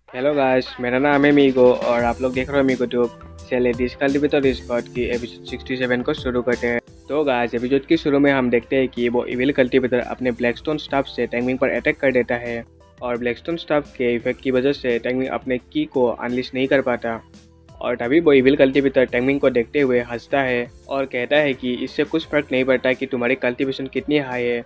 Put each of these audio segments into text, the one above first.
Hello guys, मेरा नाम है मीगो और आप लोग देख रहे हो मीगो ट्यूब। चलिए डिस कल्टीवेटर रिस्कॉट की एपिसोड 67 को शुरू करते हैं। तो गाइस, एपिसोड की शुरू में हम देखते हैं कि वो इविल कल्टीवेटर अपने ब्लैकस्टोन स्टाफ से टैंगविंग पर अटैक कर देता है और ब्लैकस्टोन स्टाफ के इफेक्ट की वजह से टैंगविंग अपने की को अनलिश नहीं कर पाता। और तभी वो इविल कल्टीवेटर टैंगविंग को देखते हुए हंसता है और कहता है कि इससे कुछ फर्क नहीं पड़ता कि तुम्हारी कल्टीवेशन कितनी हाई है।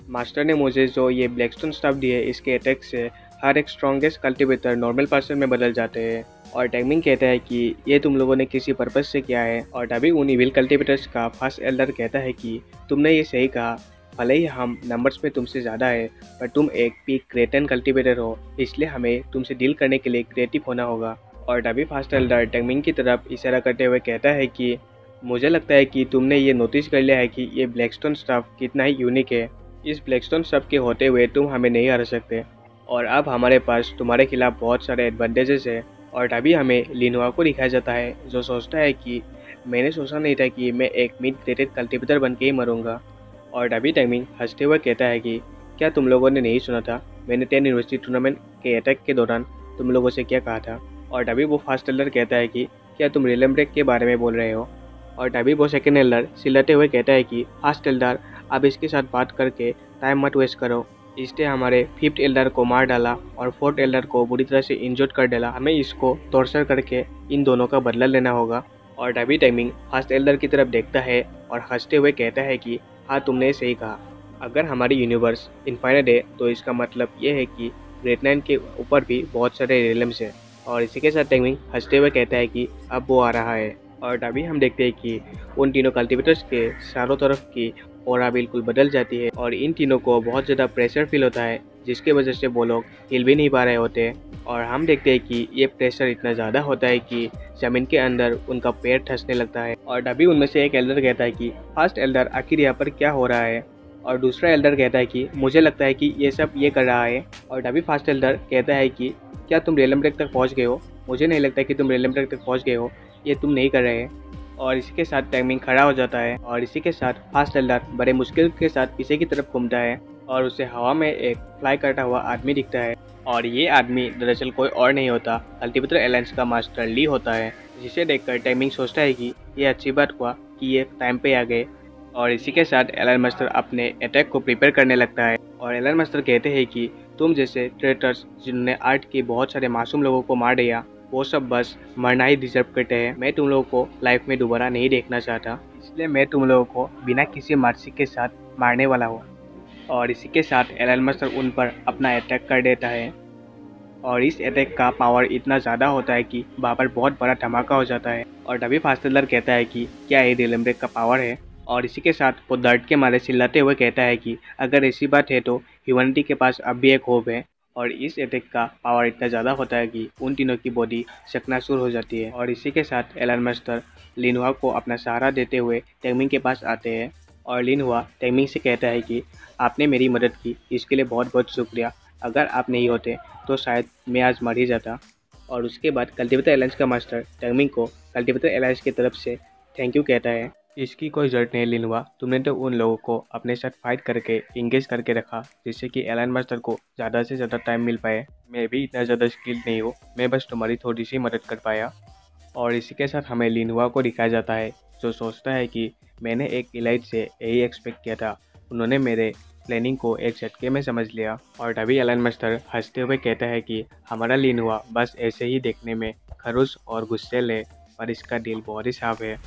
मास्टर ने मुझे जो ये ब्लैकस्टोन स्टफ दिए, इसके अटैक से हर एक स्ट्रॉन्गेस्ट कल्टीवेटर नॉर्मल पर्सन में बदल जाते हैं। और टैंगमिंग कहता है कि ये तुम लोगों ने किसी पर्पज से किया है। और तभी उन इविल कल्टीवेटर्स का फर्स्ट एल्डर कहता है कि तुमने ये सही कहा, भले ही हम नंबर्स में तुमसे ज़्यादा है, पर तुम एक पीक क्रेटन कल्टीवेटर हो, इसलिए हमें तुमसे डील करने के लिए क्रिएटिव होना होगा। और तभी फर्स्ट एल्डर टैंगमिंग की तरफ इशारा करते हुए कहता है कि मुझे लगता है कि तुमने ये नोटिस कर लिया है कि ये ब्लैकस्टोन स्टफ कितना ही यूनिक है। इस ब्लैकस्टोन स्टफ के होते हुए तुम हमें नहीं हरा सकते और अब हमारे पास तुम्हारे खिलाफ बहुत सारे एडवांटेजेस है। और तभी हमें लिनोआ को दिखाया जाता है जो सोचता है कि मैंने सोचा नहीं था कि मैं एक मिड ग्रेडेड कल्टीवेटर बन के ही मरूंगा। और तभी टाइमिंग हंसते हुए कहता है कि क्या तुम लोगों ने नहीं सुना था, मैंने 10 यूनिवर्सिटी टूर्नामेंट के अटैक के दौरान तुम लोगों से क्या कहा था। और तभी वो फर्स्ट एल्डर कहता है कि क्या तुम रिलम ब्रेक के बारे में बोल रहे हो। और तभी वो सेकेंड एल्डर चिल्लाते हुए कहता है कि फर्स्ट एल्डर, अब इसके साथ बात करके टाइम मत वेस्ट करो। इसने हमारे फिफ्थ एल्डर को मार डाला और फोर्थ एल्डर को बुरी तरह से इंजर्ड कर डाला। हमें इसको टॉर्चर करके इन दोनों का बदला लेना होगा। और तभी टाइमिंग फर्स्ट एल्डर की तरफ देखता है और हंसते हुए कहता है कि हाँ, तुमने सही कहा। अगर हमारी यूनिवर्स इनफाइनाइट है तो इसका मतलब ये है कि ग्रेट नाइन के ऊपर भी बहुत सारे रियलम्स हैं। और इसी के साथ टाइमिंग हंसते हुए कहता है कि अब वो आ रहा है। और तभी हम देखते हैं कि उन तीनों कल्टीवेटर्स के चारों तरफ की ऑरा बिल्कुल बदल जाती है और इन तीनों को बहुत ज़्यादा प्रेशर फील होता है, जिसकी वजह से वो लोग हिल भी नहीं पा रहे होते। और हम देखते हैं कि ये प्रेशर इतना ज़्यादा होता है कि ज़मीन के अंदर उनका पैर धंसने लगता है। और तभी उनमें से एक एल्डर कहता है कि फर्स्ट एल्डर, आखिर यहाँ पर क्या हो रहा है। और दूसरा एल्डर कहता है कि मुझे लगता है कि ये सब ये कर रहा है। और तभी फर्स्ट एल्डर कहता है कि क्या तुम रेलम ब्रेक तक पहुँच गए हो। मुझे नहीं लगता कि तुम रेलम ब्रेक तक पहुँच गए हो, ये तुम नहीं कर रहे हैं। और इसी के साथ टाइमिंग खड़ा हो जाता है और इसी के साथ फास्ट एल्डर बड़े मुश्किल के साथ पीछे की तरफ घूमता है और उसे हवा में एक फ्लाई करता हुआ आदमी दिखता है। और ये आदमी दरअसल कोई और नहीं होता, कल्टीवेटर एलायंस का मास्टर ली होता है, जिसे देखकर टाइमिंग सोचता है कि ये अच्छी बात हुआ कि ये टाइम पे आ गए। और इसी के साथ एलन मास्टर अपने अटैक को प्रिपेयर करने लगता है। और एलन मास्टर कहते हैं कि तुम जैसे ट्रेटर्स जिन्होंने आर्ट के बहुत सारे मासूम लोगों को मार दिया, वो सब बस मरना ही डिजर्व करते हैं। मैं तुम लोगों को लाइफ में दोबारा नहीं देखना चाहता, इसलिए मैं तुम लोगों को बिना किसी मर्सी के साथ मारने वाला हूँ। और इसी के साथ एलन मास्टर उन पर अपना अटैक कर देता है और इस अटैक का पावर इतना ज़्यादा होता है कि वहाँ पर बहुत बड़ा धमाका हो जाता है। और तभी फास्टेलर कहता है कि क्या ये रिलम ब्रेक का पावर है। और इसी के साथ वो दर्द के मारे चिल्लाते हुए कहता है कि अगर ऐसी बात है तो ह्यूमैनिटी के पास अब भी एक होप है। और इस अटैक का पावर इतना ज़्यादा होता है कि उन तीनों की बॉडी चकनाचूर हो जाती है। और इसी के साथ एलन मास्टर लिनहुआ को अपना सहारा देते हुए टेंगमिंग के पास आते हैं और लिनहुआ टेंगमिंग से कहता है कि आपने मेरी मदद की, इसके लिए बहुत बहुत शुक्रिया। अगर आप नहीं होते तो शायद मैं आज मर ही जाता। और उसके बाद कल्टीवेटर एलायंस का मास्टर टेंगमिंग को कल्टीवेटर एलायंस की तरफ से थैंक यू कहता है। इसकी कोई ज़रूरत नहीं लिनहुआ, तुमने तो उन लोगों को अपने साथ फाइट करके इंगेज करके रखा जिससे कि एलायन मास्टर को ज़्यादा से ज़्यादा टाइम मिल पाए। मैं भी इतना ज़्यादा स्किल्ड नहीं हूँ, मैं बस तुम्हारी थोड़ी सी मदद कर पाया। और इसी के साथ हमें लिनहुआ को दिखाया जाता है जो सोचता है कि मैंने एक इलाइट से यही एक्सपेक्ट किया था, उन्होंने मेरे प्लानिंग को एक झटके में समझ लिया। और तभी एलन मास्टर हंसते हुए कहता है कि हमारा लिनहुआ बस ऐसे ही देखने में खरूस और गुस्सेल है, पर इसका दिल बहुत ही साफ है।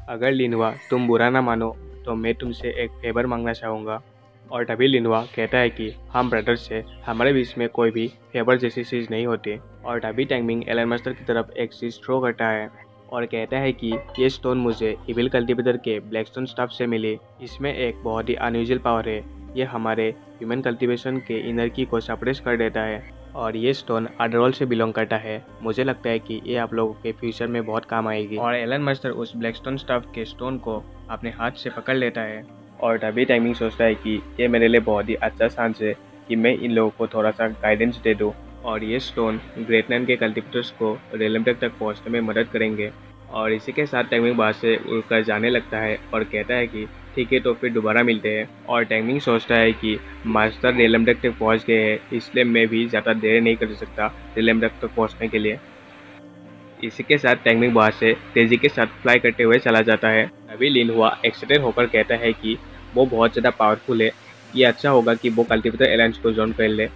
अगर लिनहुआ तुम बुरा ना मानो तो मैं तुमसे एक फेवर मांगना चाहूँगा। और तभी लिनहुआ कहता है कि हम ब्रदर्स से हमारे बीच में कोई भी फेवर जैसी चीज़ नहीं होती। और तभी टैंगमिंग एलन मास्टर की तरफ एक चीज़ थ्रो करता है और कहता है कि ये स्टोन मुझे इविल कल्टीवेटर के ब्लैकस्टोन स्टाफ से मिली। इसमें एक बहुत ही अनयूजुअल पावर है, ये हमारे ह्यूमन कल्टीवेशन के इनर की को सप्रेस कर देता है। और ये स्टोन अडरॉल से बिलोंग करता है, मुझे लगता है कि ये आप लोगों के फ्यूचर में बहुत काम आएगी। और एलन मास्टर उस ब्लैकस्टोन स्टाफ के स्टोन को अपने हाथ से पकड़ लेता है। और तभी टाइमिंग सोचता है कि ये मेरे लिए बहुत ही अच्छा चांस है कि मैं इन लोगों को थोड़ा सा गाइडेंस दे दूँ और ये स्टोन ग्रेट नाइन के कल्टीवेटर्स को रेलम तक पहुँचने में मदद करेंगे। और इसी के साथ टाइमिंग बाहर से उड़कर जाने लगता है और कहता है कि ठीक है, तो फिर दोबारा मिलते हैं। और टैंगमिंग सोचता है कि मास्टर रेलम डेक तक पहुंच गए हैं, इसलिए मैं भी ज़्यादा देर नहीं कर सकता रेलम डेक तक पहुंचने के लिए। इसी के साथ टैंगमिंग वहाँ से तेज़ी के साथ फ्लाई करते हुए चला जाता है। अभी लिन हुआ एक्साइटेड होकर कहता है कि वो बहुत ज़्यादा पावरफुल है, ये अच्छा होगा कि वो कल्टीवेटर अलायंस को ज्वाइन कर ले।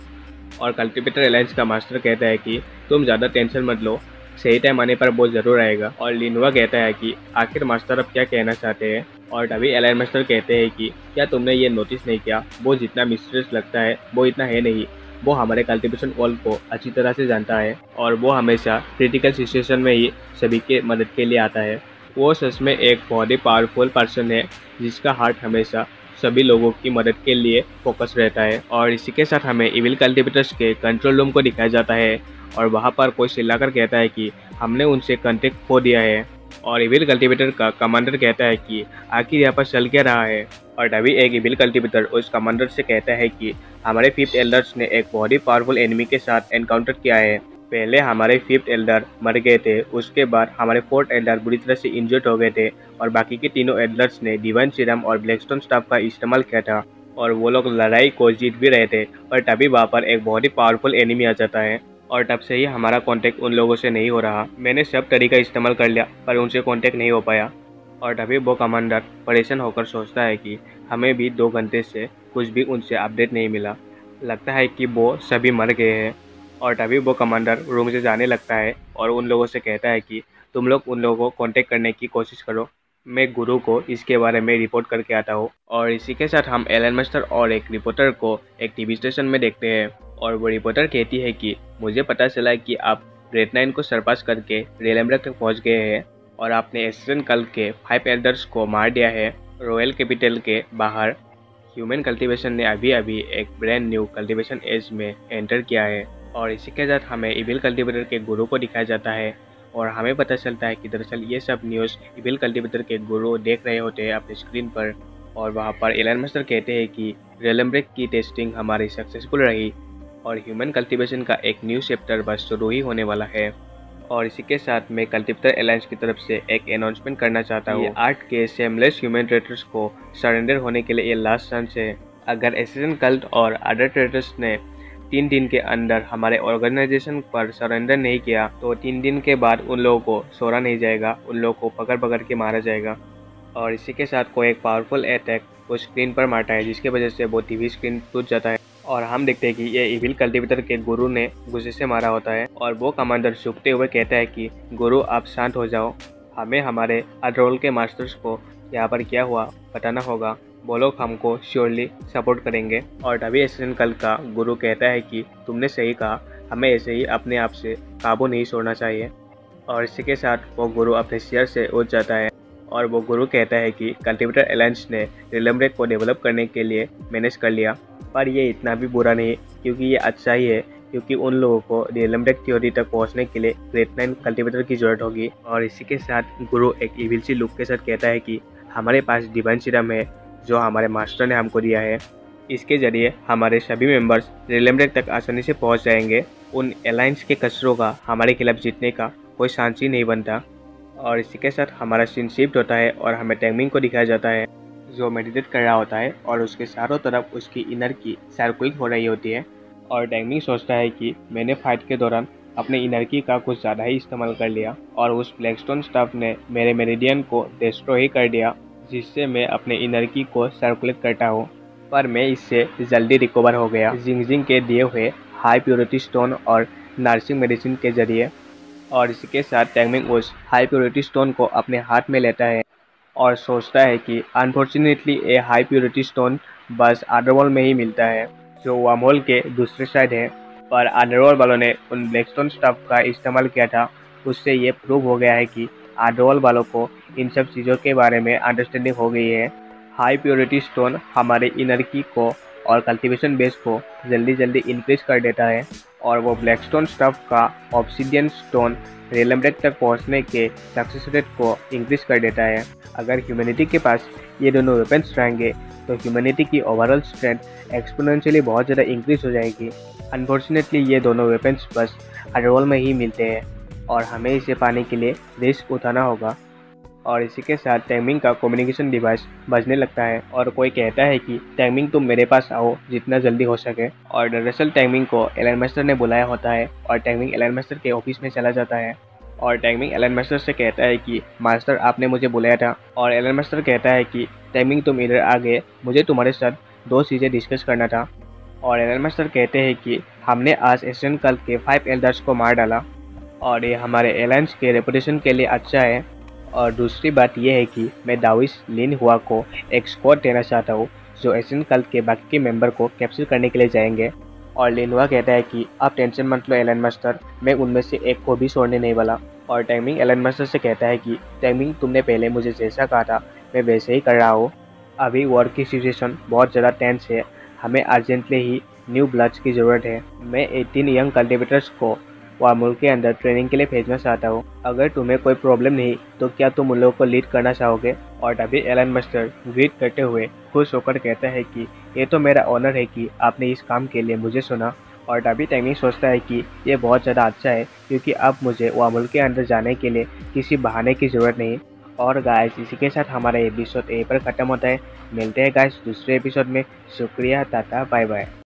और कल्टीवेटर अलायंस का मास्टर कहता है कि तुम ज़्यादा टेंशन मत लो, सही टाइम आने पर वो ज़रूर आएगा। और लिनहुआ कहता है कि आखिर मास्टर अब क्या कहना चाहते हैं। और तभी अलायंस मास्टर कहते हैं कि क्या तुमने ये नोटिस नहीं किया, वो जितना मिस्टीरियस लगता है वो इतना है नहीं। वो हमारे कल्टीवेशन वॉल को अच्छी तरह से जानता है और वो हमेशा क्रिटिकल सिचुएशन में ही सभी के मदद के लिए आता है। वो सच में एक बहुत ही पावरफुल पर्सन है जिसका हार्ट हमेशा सभी लोगों की मदद के लिए फोकस रहता है। और इसी के साथ हमें इविल कल्टीवेटर्स के कंट्रोल रूम को दिखाया जाता है और वहाँ पर कोई चिल्लाकर कहता है कि हमने उनसे कांटेक्ट खो दिया है। और इविल कल्टीवेटर का कमांडर कहता है कि आखिर यहाँ पर चल क्या रहा है। और तभी एक इविल कल्टीवेटर उस कमांडर से कहता है कि हमारे 5th एल्डर्स ने एक बहुत ही पावरफुल एनिमी के साथ एनकाउंटर किया है। पहले हमारे 5th एल्डर मर गए थे, उसके बाद हमारे 4th एल्डर बुरी तरह से इंजर्ड हो गए थे और बाकी के तीनों एल्डर्स ने डिवाइन सीरम और ब्लैकस्टोन स्टाफ का इस्तेमाल किया था और वो लोग लड़ाई को जीत भी रहे थे। और तभी वहाँ पर एक बहुत ही पावरफुल एनिमी आ जाता है और तब से ही हमारा कांटेक्ट उन लोगों से नहीं हो रहा। मैंने सब तरीका इस्तेमाल कर लिया पर उनसे कांटेक्ट नहीं हो पाया। और तभी वो कमांडर परेशान होकर सोचता है कि हमें भी 2 घंटे से कुछ भी उनसे अपडेट नहीं मिला, लगता है कि वो सभी मर गए हैं। और तभी वो कमांडर रूम से जाने लगता है और उन लोगों से कहता है कि तुम लोग उन लोगों को कांटेक्ट करने की कोशिश करो, मैं गुरु को इसके बारे में रिपोर्ट करके आता हूँ। और इसी के साथ हम एलन मास्टर और एक रिपोर्टर को एक टीवी स्टेशन में देखते हैं और वो रिपोर्टर कहती है कि मुझे पता चला कि आप ग्रेट 9 को सरपास करके रेलम डेक तक पहुँच गए हैं और आपने एसेसिन कल्ट के 5 एल्डर्स को मार दिया है। रॉयल कैपिटल के बाहर ह्यूमन कल्टीवेशन ने अभी अभी एक ब्रांड न्यू कल्टीवेशन एज में एंटर किया है। और इसी के साथ हमें इविल कल्टीवेटर के गुरु को दिखाया जाता है और हमें पता चलता है कि दरअसल ये सब न्यूज़ इविल कल्टीवेटर के गुरु देख रहे होते हैं अपने स्क्रीन पर। और वहाँ पर एलन मास्टर कहते हैं कि रेलम डेक की टेस्टिंग हमारी सक्सेसफुल रही और ह्यूमन कल्टीवेशन का एक न्यू चैप्टर बस शुरू ही होने वाला है। और इसी के साथ मैं कल्टीवेटर अलायंस की तरफ से एक अनाउंसमेंट करना चाहता हूँ। 8 के सेमलेस ह्यूमन ट्रेडर्स को सरेंडर होने के लिए ये लास्ट चांस है। अगर एसेसिन कल्ट और अदर ट्रेडर्स ने 3 दिन के अंदर हमारे ऑर्गेनाइजेशन पर सरेंडर नहीं किया तो 3 दिन के बाद उन लोगों को छोड़ा नहीं जाएगा, उन लोगों को पकड़ पकड़ के मारा जाएगा। और इसी के साथ कोई एक पावरफुल अटैक उस स्क्रीन पर मारता है जिसकी वजह से वो टीवी स्क्रीन टूट जाता है और हम देखते हैं कि ये इविल कल्टीवेटर के गुरु ने गुस्से से मारा होता है। और वो कमांडर झुकते हुए कहता है कि गुरु आप शांत हो जाओ, हमें हमारे अडरोल के मास्टर्स को यहाँ पर क्या हुआ बताना होगा, वो लोग हमको श्योरली सपोर्ट करेंगे। और तभी एसेसिन कल्ट का गुरु कहता है कि तुमने सही कहा, हमें ऐसे ही अपने आप से काबू नहीं छोड़ना चाहिए। और इसी के साथ वो गुरु अपने शेयर से उठ जाता है और वो गुरु कहता है कि कल्टीवेटर अलायंस ने रेलम डेक को डेवलप करने के लिए मैनेज कर लिया, पर ये इतना भी बुरा नहीं क्योंकि ये अच्छा ही है, क्योंकि उन लोगों को रेलम डेक थ्योरी तक पहुंचने के लिए ग्रेट 9 कल्टीवेटर की जरूरत होगी। और इसी के साथ गुरु एक इविल सी लुक के साथ कहता है कि हमारे पास डिवाइन सीरम है जो हमारे मास्टर ने हमको दिया है, इसके जरिए हमारे सभी मेंबर्स रेलम डेक तक आसानी से पहुंच जाएंगे। उन अलायंस के कचरों का हमारे खिलाफ जीतने का कोई चांस ही नहीं बनता। और इसी के साथ हमारा सीन शिफ्ट होता है और हमें टैंगमिंग को दिखाया जाता है जो मेडिटेट कर रहा होता है और उसके चारों तरफ उसकी इनर की सर्कुलेट हो रही होती है। और टैंगमिंग सोचता है कि मैंने फाइट के दौरान अपने इनर की का कुछ ज़्यादा ही इस्तेमाल कर लिया और उस ब्लैकस्टोन स्टाफ ने मेरे मेरिडियन को डिस्ट्रॉय ही कर दिया, जिससे मैं अपने इनर की को सर्कुलेट करता हूँ, पर मैं इससे जल्दी रिकवर हो गया जिंगजिंग के दिए हुए हाई प्योरिटी स्टोन और नर्सिंग मेडिसिन के जरिए। और इसी के साथ टैंगमिंग उस हाई प्योरिटी स्टोन को अपने हाथ में लेता है और सोचता है कि अनफॉर्चुनेटली ये हाई प्योरिटी स्टोन बस अंडरवर्ल्ड में ही मिलता है जो वर्महोल के दूसरे साइड है। पर अंडरवर्ल्ड वालों ने उन ब्लैकस्टोन स्टफ का इस्तेमाल किया था, उससे ये प्रूव हो गया है कि अंडरवर्ल्ड वालों को इन सब चीज़ों के बारे में अंडरस्टैंडिंग हो गई है। हाई प्योरिटी स्टोन हमारे इनर की को और कल्टीवेशन बेस को जल्दी जल्दी इंक्रीज कर देता है और वो ब्लैकस्टोन स्टफ का ऑब्सिडियन स्टोन रेलम डेक तक पहुंचने के सक्सेस रेट को इंक्रीज कर देता है। अगर ह्यूमैनिटी के पास ये दोनों वेपन्स रहेंगे तो ह्यूमैनिटी की ओवरऑल स्ट्रेंथ एक्सपोनेंशियली बहुत ज़्यादा इंक्रीज हो जाएगी। अनफॉर्चुनेटली ये दोनों वेपन्स बस अंडरवर्ल्ड में ही मिलते हैं और हमें इसे पाने के लिए रिस्क उठाना होगा। और इसी के साथ टैंगमिंग का कम्युनिकेशन डिवाइस बजने लगता है और कोई कहता है कि टैंगमिंग तुम मेरे पास आओ जितना जल्दी हो सके। और दरअसल टैंगमिंग को एलन मास्टर ने बुलाया होता है और टैंगमिंग एलन मास्टर के ऑफिस में चला जाता है और टैंगमिंग एलन मास्टर से कहता है कि मास्टर आपने मुझे बुलाया था। और एलन मास्टर कहता है कि टैंगमिंग तुम इधर आ गए, मुझे तुम्हारे साथ दो चीज़ें डिस्कस करना था। और एलन मास्टर कहते हैं कि हमने आज एशियन कल के 5 एल्डर्स को मार डाला और ये हमारे एलायंस के रेपुटेशन के लिए अच्छा है। और दूसरी बात यह है कि मैं दाविस लिन हुआ को एक स्क्वाड देना चाहता हूँ जो एशियन कल के बाकी के मेंबर को कैप्चर करने के लिए जाएंगे। और लिनहुआ कहता है कि आप टेंशन मत लो एलन मास्टर, मैं उनमें से एक को भी छोड़ने नहीं वाला। और टैंगमिंग एलन मास्टर से कहता है कि टैंगमिंग तुमने पहले मुझे जैसा कहा था मैं वैसे ही कर रहा हूँ। अभी वॉर की सिचुएशन बहुत ज़्यादा टेंस है, हमें अर्जेंटली ही न्यू ब्लड्स की ज़रूरत है। मैं 18 यंग कल्टिवेटर्स को वह मुल्क के अंदर ट्रेनिंग के लिए भेजना चाहता हूँ। अगर तुम्हें कोई प्रॉब्लम नहीं तो क्या तुम उन लोगों को लीड करना चाहोगे। और तभी एलन मास्टर ग्रीट करते हुए खुश होकर कहता है कि ये तो मेरा ऑनर है कि आपने इस काम के लिए मुझे सुना। और तभी टैंगमिंग सोचता है कि ये बहुत ज़्यादा अच्छा है क्योंकि अब मुझे वह मुल्क के अंदर जाने के लिए किसी बहाने की ज़रूरत नहीं। और गाइस इसी के साथ हमारा एपिसोड यहीं पर ख़त्म होता है। मिलते हैं गाइस दूसरे एपिसोड में। शुक्रिया, टाटा, बाय बाय।